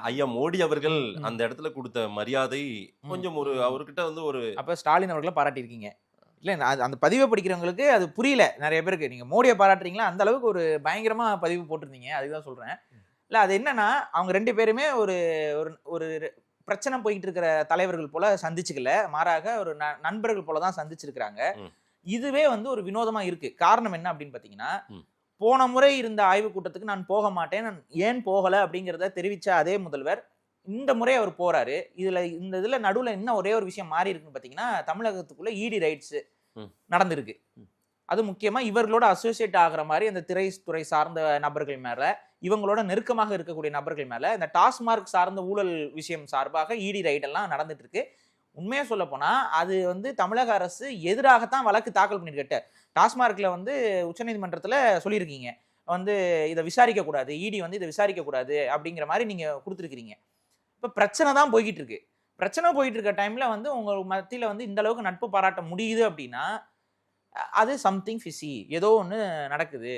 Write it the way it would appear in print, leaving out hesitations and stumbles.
ஐயா மோடி அவர்கள் அந்த இடத்துல கொடுத்த மரியாதை கொஞ்சம் ஒரு அவர்கிட்ட வந்து ஒரு அப்ப ஸ்டாலின் அவர்களை பாராட்டியிருக்கீங்க. இல்ல அந்த பதிவை படிக்கிறவங்களுக்கு அது புரியல நெறைய பேருக்கு. நீங்க மோடிய பாராட்டுறீங்களா, அந்த அளவுக்கு ஒரு பயங்கரமா பதிவு போட்டிருந்தீங்க. அதுதான் சொல்றேன். இல்ல அது என்னன்னா, அவங்க 2 பேருமே ஒரு ஒரு ஒரு பிரச்சனை போயிட்டு இருக்கிற தலைவர்கள் போல சந்திச்சுக்கல. மாறாக ஒரு நண்பர்கள் போல தான் சந்திச்சிருக்கிறாங்க. ம். இதுவே வந்து ஒரு வினோதமா இருக்கு. காரணம் என்ன அப்படின்னு பார்த்தீங்கன்னா, ம். போன முறை இருந்த ஆய்வுக் கூட்டத்துக்கு நான் போக மாட்டேன். நான் ஏன் போகல அப்படிங்கிறத தெரிவிச்ச அதே முதல்வர், இந்த முறை அவர் போறாரு. இந்த இதுல நடுவுல என்ன ஒரே ஒரு விஷயம் மாறி இருக்குன்னு பார்த்தீங்கன்னா, தமிழகத்துக்குள்ள இடி ரைட்ஸ் ம். நடந்திருக்கு. அது முக்கியமா இவர்களோட அசோசியேட் ஆகுற மாரி அந்த திரைத்துறை சார்ந்த நபர்கள் மேல, இவங்களோட நெருக்கமாக இருக்கக்கூடிய நபர்கள் மேல, இந்த டாஸ்மார்க் சார்ந்த ஊழல் விஷயம் சார்பாக இடி ரைட் எல்லாம் நடந்துட்டு இருக்கு. உண்மையா சொல்லப்போனா, அது வந்து தமிழக அரசு எதிராகத்தான் வழக்கு தாக்கல் பண்ணிருக்கு. டாஸ்மார்க்ல வந்து உச்சநீதிமன்றத்துல சொல்லியிருக்கீங்க. வந்து இத விசாரிக்க கூடாது. இடி வந்து இத விசாரிக்க கூடாது அப்படிங்கிற மாரி நீங்க குடுத்திருக்கிறீங்க. இப்ப பிரச்சனை தான் போய்க்கிட்டு இருக்கு. பிரச்சனை போயிட்டு இருக்க டைம்ல வந்து உங்க மத்தியில வந்து இந்த அளவுக்கு நட்பு பாராட்ட முடியுது அப்படின்னா, அது சம்திங் ஃபிஷி. ஏதோ ஒண்ணு நடக்குது.